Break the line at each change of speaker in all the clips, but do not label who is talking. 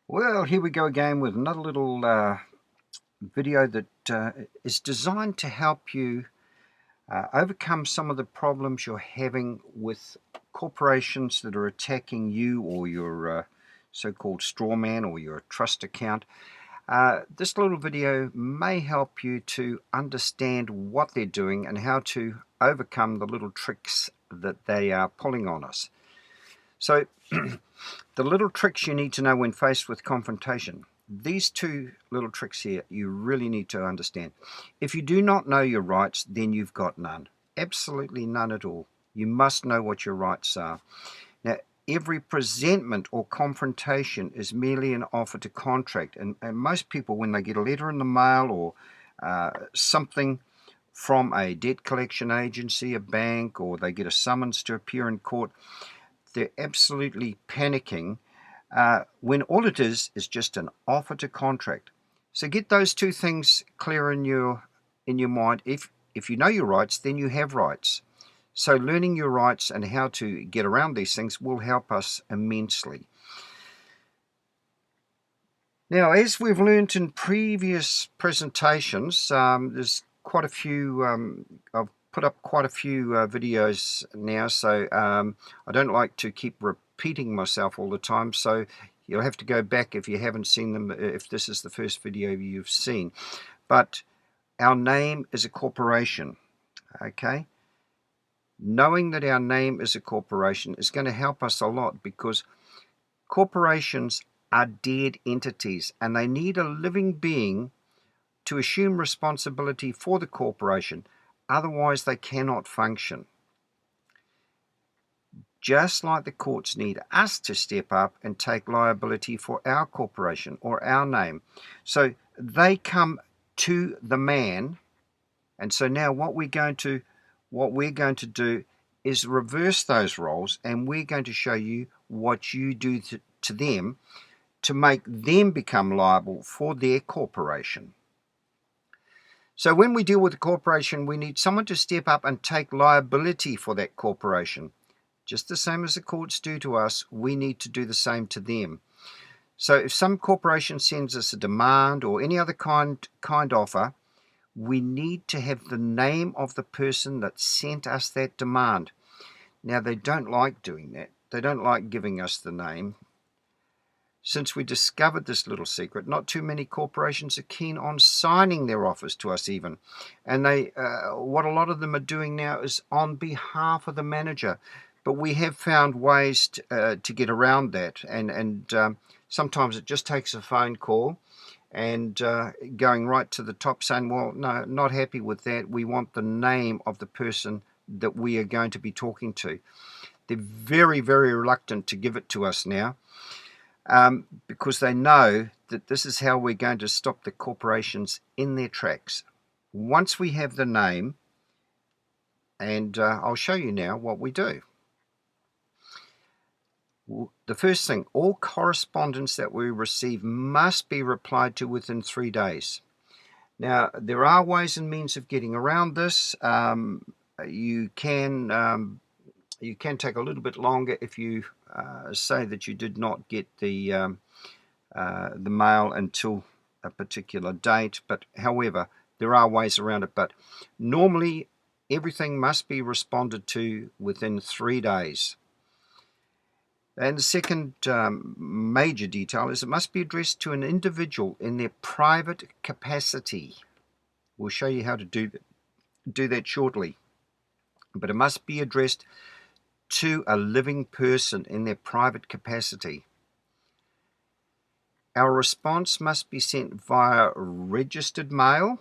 Well, here we go again with another little video that is designed to help you overcome some of the problems you're having with corporations that are attacking you or your so-called straw man or your trust account. This little video may help you to understand what they're doing and how to overcome the little tricks that they are pulling on us. So the little tricks you need to know when faced with confrontation. These two little tricks here you really need to understand. If you do not know your rights, then you've got none. Absolutely none at all. You must know what your rights are. Now, every presentment or confrontation is merely an offer to contract. And most people, when they get a letter in the mail or something from a debt collection agency, a bank, or they get a summons to appear in court, they're absolutely panicking when all it is just an offer to contract. So get those two things clear in your mind. If you know your rights, then you have rights. So learning your rights and how to get around these things will help us immensely. Now, as we've learned in previous presentations, there's quite a few, I've put up quite a few videos now, so I don't like to keep repeating myself all the time, so you'll have to go back if you haven't seen them, if this is the first video you've seen. But our name is a corporation, okay? Knowing that our name is a corporation is going to help us a lot, because corporations are dead entities and they need a living being to assume responsibility for the corporation. Otherwise, they cannot function. Just like the courts need us to step up and take liability for our corporation or our name. So they come to the man. And so now what we're going to do is reverse those roles, and we're going to show you what you do to them to make them become liable for their corporation. So when we deal with a corporation, we need someone to step up and take liability for that corporation. Just the same as the courts do to us, we need to do the same to them. So if some corporation sends us a demand or any other kind offer, we need to have the name of the person that sent us that demand. Now, they don't like doing that. They don't like giving us the name. Since we discovered this little secret, not too many corporations are keen on signing their offers to us even. And what a lot of them are doing now is on behalf of the manager. But we have found ways to get around that. And sometimes it just takes a phone call and going right to the top saying, well, no, not happy with that. We want the name of the person that we are going to be talking to. They're very, very reluctant to give it to us now. Because they know that this is how we're going to stop the corporations in their tracks. Once we have the name, and I'll show you now what we do. The first thing, all correspondence that we receive must be replied to within 3 days. Now, there are ways and means of getting around this. You can take a little bit longer if you say that you did not get the mail until a particular date. But however, there are ways around it. But normally, everything must be responded to within 3 days. And the second major detail is it must be addressed to an individual in their private capacity. We'll show you how to do that shortly. But it must be addressed to a living person in their private capacity. Our response must be sent via registered mail.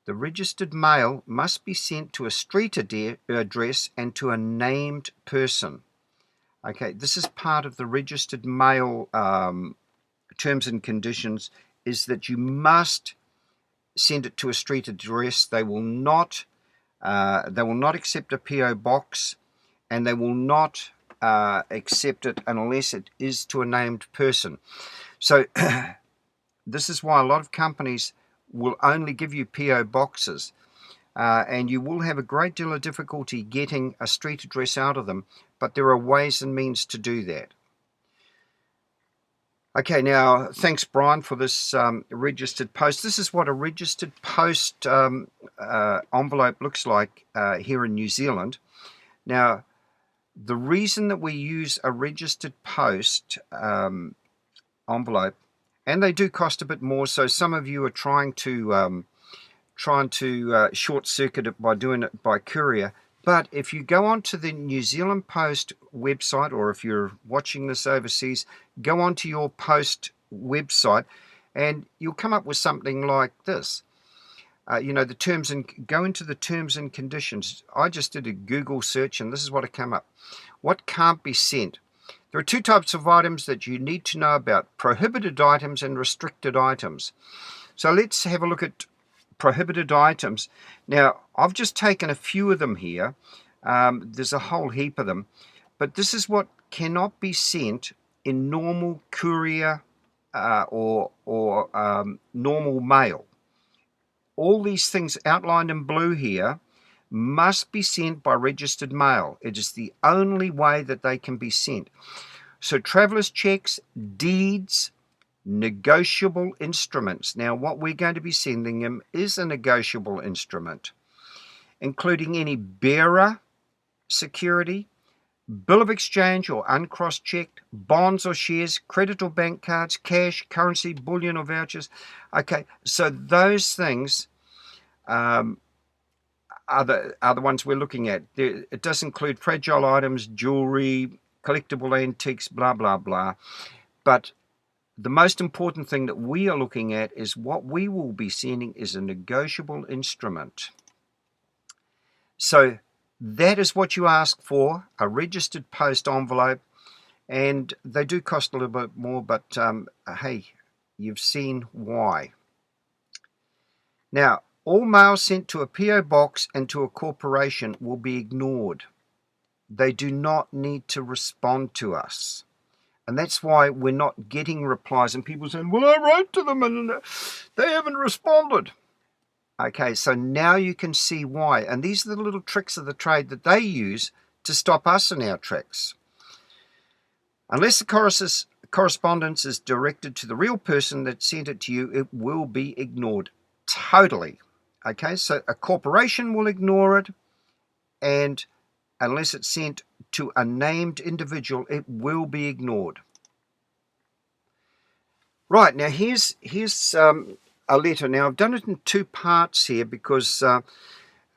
The registered mail must be sent to a street address and to a named person. Okay, this is part of the registered mail terms and conditions, is that you must send it to a street address. They will not accept a PO box, and they will not accept it unless it is to a named person. So this is why a lot of companies will only give you PO boxes, and you will have a great deal of difficulty getting a street address out of them, but there are ways and means to do that. Okay, now thanks, Brian, for this registered post. This is what a registered post envelope looks like here in New Zealand. Now, the reason that we use a registered post envelope, and they do cost a bit more, so some of you are trying to short circuit it by doing it by courier. But if you go onto the New Zealand Post website, or if you're watching this overseas, go onto your Post website and you'll come up with something like this. The terms, and go into the terms and conditions. I just did a Google search and this is what it came up. What can't be sent? There are two types of items that you need to know about: prohibited items and restricted items. So let's have a look at prohibited items. Now, I've just taken a few of them here. There's a whole heap of them, but this is what cannot be sent in normal courier or normal mail. All these things outlined in blue here must be sent by registered mail. It is the only way that they can be sent. So traveller's checks, deeds, negotiable instruments. Now, what we're going to be sending them is a negotiable instrument, including any bearer security, bill of exchange or uncross-checked, bonds or shares, credit or bank cards, cash, currency, bullion or vouchers. Okay, so those things are the ones we're looking at. It does include fragile items, jewelry, collectible antiques, blah, blah, blah. But the most important thing that we are looking at is what we will be sending is a negotiable instrument. So that is what you ask for, a registered post envelope, and they do cost a little bit more, but hey, you've seen why. Now, all mail sent to a PO box and to a corporation will be ignored. They do not need to respond to us. And that's why we're not getting replies and people saying, well, I wrote to them and they haven't responded. Okay, so now you can see why. And these are the little tricks of the trade that they use to stop us in our tracks. Unless the correspondence is directed to the real person that sent it to you, it will be ignored totally. Okay, so a corporation will ignore it, and unless it's sent to a named individual, it will be ignored. Right, now here's a letter. Now I've done it in two parts here because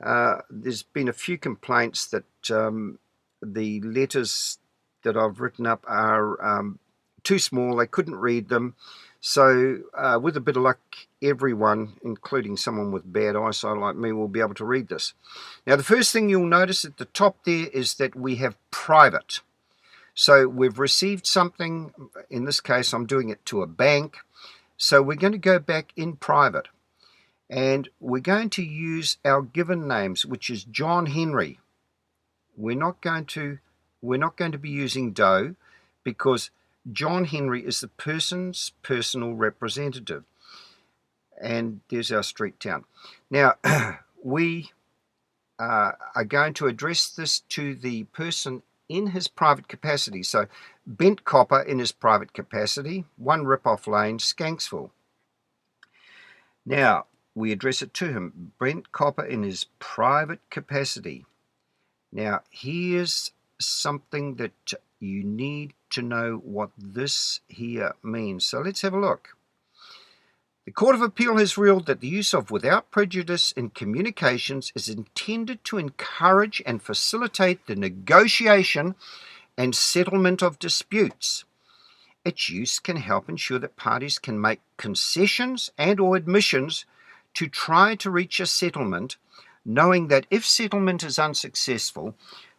there's been a few complaints that the letters that I've written up are too small. They couldn't read them. So with a bit of luck, everyone, including someone with bad eyesight like me, will be able to read this. Now, the first thing you'll notice at the top there is that we have private. So we've received something. In this case, I'm doing it to a bank. So we're going to go back in private. And we're going to use our given names, which is John Henry. We're not going to be using Doe, because John Henry is the person's personal representative. And there's our street town. Now, we are going to address this to the person in his private capacity. So, Bent Copper in his private capacity, 1 Ripoff Lane, Skanksville. Now, we address it to him, Bent Copper in his private capacity. Now, here's something that you need to know what this here means. So let's have a look. The Court of Appeal has ruled that the use of without prejudice in communications is intended to encourage and facilitate the negotiation and settlement of disputes. Its use can help ensure that parties can make concessions and or admissions to try to reach a settlement, knowing that if settlement is unsuccessful,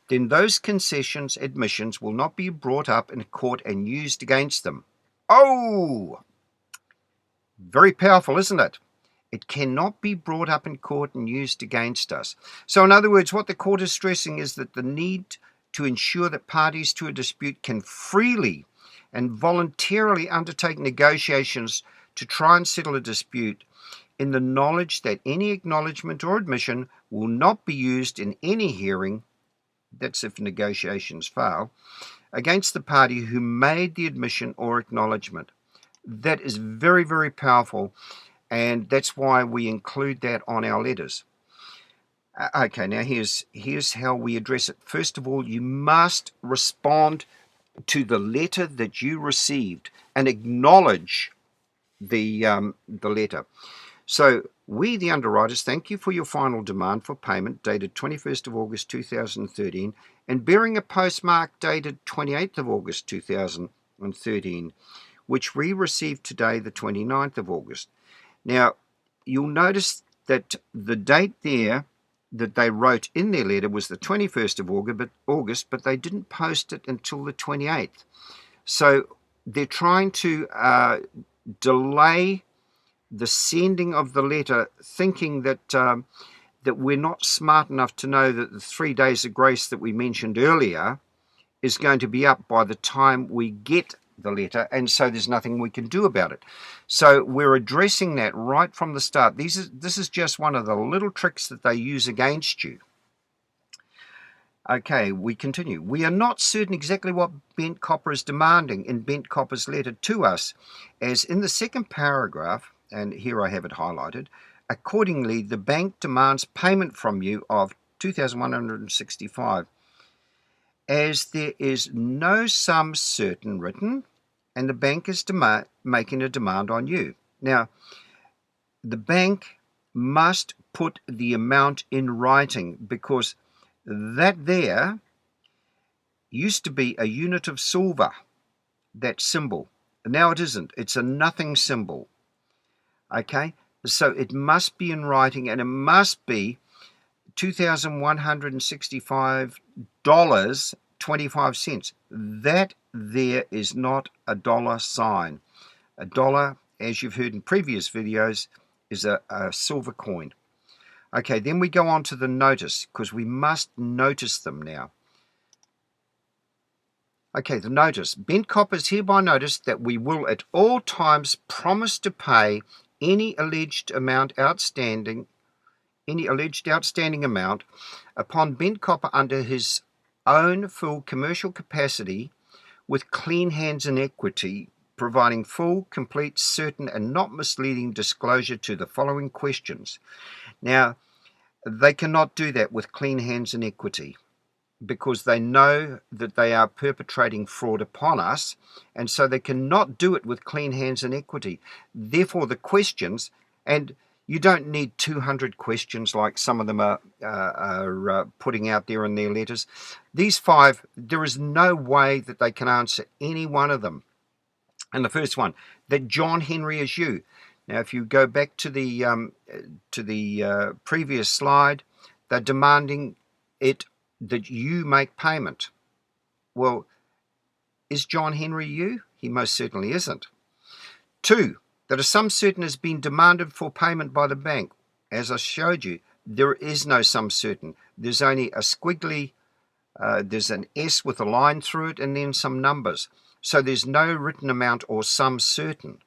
then those concessions, admissions will not be brought up in court and used against them. Oh! Very powerful, isn't it? It cannot be brought up in court and used against us. So in other words, what the court is stressing is that the need to ensure that parties to a dispute can freely and voluntarily undertake negotiations to try and settle a dispute in the knowledge that any acknowledgement or admission will not be used in any hearing, that's if negotiations fail, against the party who made the admission or acknowledgement. That is very, very powerful, and that's why we include that on our letters. Okay, now here's how we address it. First of all, you must respond to the letter that you received and acknowledge the letter. So, we, the underwriters, thank you for your final demand for payment dated 21st of August 2013 and bearing a postmark dated 28th of August 2013, which we received today, the 29th of August. Now, you'll notice that the date there that they wrote in their letter was the 21st of August, but they didn't post it until the 28th. So they're trying to delay the sending of the letter, thinking that that we're not smart enough to know that the 3 days of grace that we mentioned earlier is going to be up by the time we get the letter, and so there's nothing we can do about it. So we're addressing that right from the start. This is just one of the little tricks that they use against you. Okay, we continue. We are not certain exactly what Bent Copper is demanding in Bent Copper's letter to us, as in the second paragraph, and here I have it highlighted, accordingly the bank demands payment from you of $2,165, as there is no sum certain written, and the bank is making a demand on you. Now, the bank must put the amount in writing, because that there used to be a unit of silver, that symbol. Now it isn't. It's a nothing symbol. Okay? So it must be in writing, and it must be $2,165.25. That there is not a dollar sign. A dollar, as you've heard in previous videos, is a silver coin. Okay, then we go on to the notice, because we must notice them now. Okay, the notice. Bent Copper is hereby noticed that we will at all times promise to pay any alleged outstanding amount upon Bent Copper under his own full commercial capacity with clean hands and equity, providing full, complete, certain, and not misleading disclosure to the following questions. Now, they cannot do that with clean hands and equity, because they know that they are perpetrating fraud upon us, and so they cannot do it with clean hands and equity. Therefore, the questions, and you don't need 200 questions like some of them are putting out there in their letters. These 5, there is no way that they can answer any one of them. And the first one, that John Henry is you. Now, if you go back to the previous slide, they're demanding it that you make payment. Well, is John Henry you? He most certainly isn't. 2, that a sum certain has been demanded for payment by the bank. As I showed you, there is no sum certain. There's only a squiggly, there's an S with a line through it and then some numbers. So there's no written amount or sum certain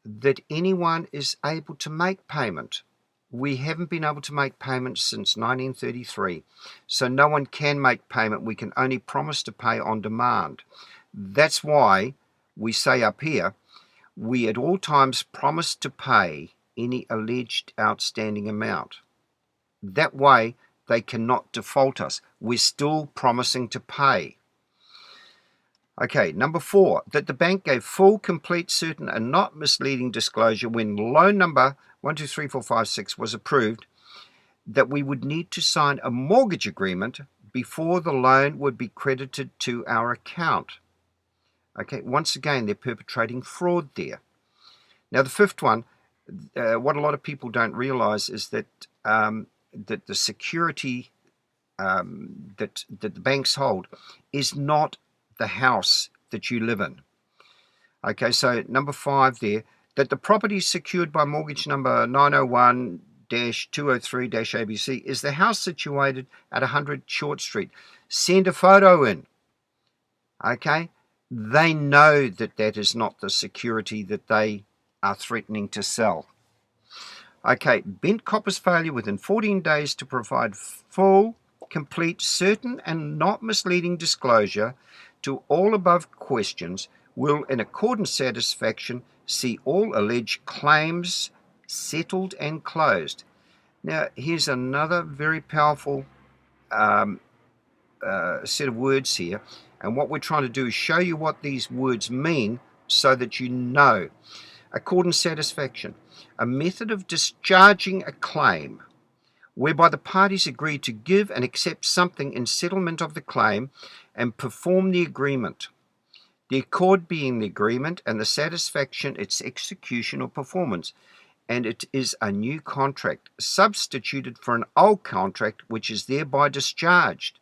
that anyone is able to make payment. We haven't been able to make payments since 1933, so no one can make payment. We can only promise to pay on demand. That's why we say up here, we at all times promise to pay any alleged outstanding amount. That way, they cannot default us. We're still promising to pay. Okay, number 4, that the bank gave full, complete, certain, and not misleading disclosure when loan number 123456 was approved, that we would need to sign a mortgage agreement before the loan would be credited to our account. Okay, once again, they're perpetrating fraud there. Now, the 5th one, what a lot of people don't realize is that that the security that the banks hold is not the house that you live in. Okay, so number 5 there, that the property secured by mortgage number 901-203-ABC is the house situated at 100 Short Street. Send a photo in. Okay, they know that that is not the security that they are threatening to sell. Okay, Bent Copper's failure within 14 days to provide full, complete, certain, and not misleading disclosure to all above questions will, in accordance satisfaction, see all alleged claims settled and closed. Now, here's another very powerful set of words here, and what we're trying to do is show you what these words mean so that you know. Accordance satisfaction, a method of discharging a claim whereby the parties agree to give and accept something in settlement of the claim and perform the agreement. The accord being the agreement, and the satisfaction its execution or performance. And it is a new contract substituted for an old contract which is thereby discharged,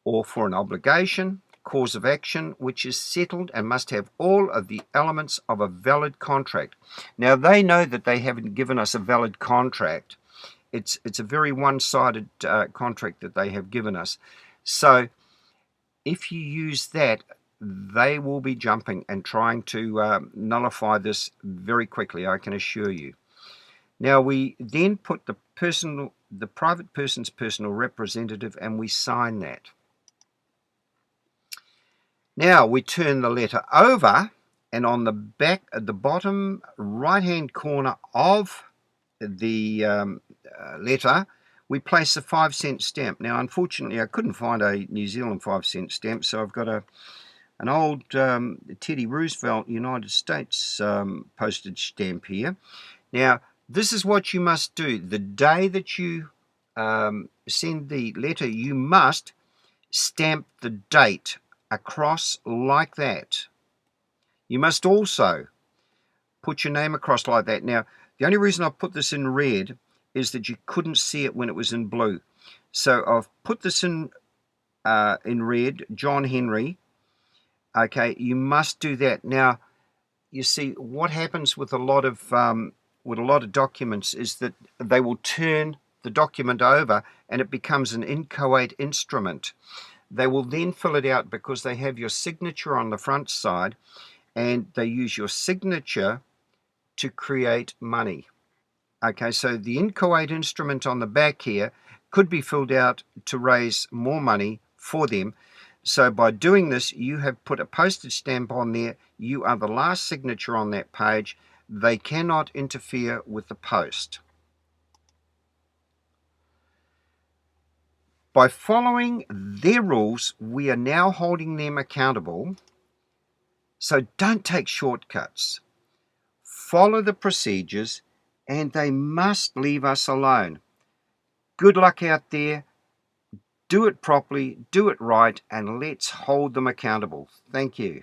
or for an obligation, cause of action, which is settled and must have all of the elements of a valid contract. Now, they know that they haven't given us a valid contract. It's a very one-sided contract that they have given us. So if you use that, they will be jumping and trying to nullify this very quickly, I can assure you. Now, we then put the private person's personal representative, and we sign that. Now we turn the letter over, and on the back at the bottom right hand corner of the letter we place a 5-cent stamp. Now, unfortunately, I couldn't find a New Zealand 5-cent stamp, so I've got an old Teddy Roosevelt United States postage stamp here. Now, this is what you must do. The day that you send the letter, you must stamp the date across like that. You must also put your name across like that. Now, the only reason I put this in red is that you couldn't see it when it was in blue. So I've put this in red, John Henry. Okay, you must do that. Now, you see, what happens with a lot of documents is that they will turn the document over and it becomes an inchoate instrument. They will then fill it out because they have your signature on the front side, and they use your signature to create money. Okay, so the inchoate instrument on the back here could be filled out to raise more money for them. So by doing this, you have put a postage stamp on there. You are the last signature on that page. They cannot interfere with the post. By following their rules, we are now holding them accountable. So don't take shortcuts. Follow the procedures, and they must leave us alone. Good luck out there. Do it properly, do it right, and let's hold them accountable. Thank you.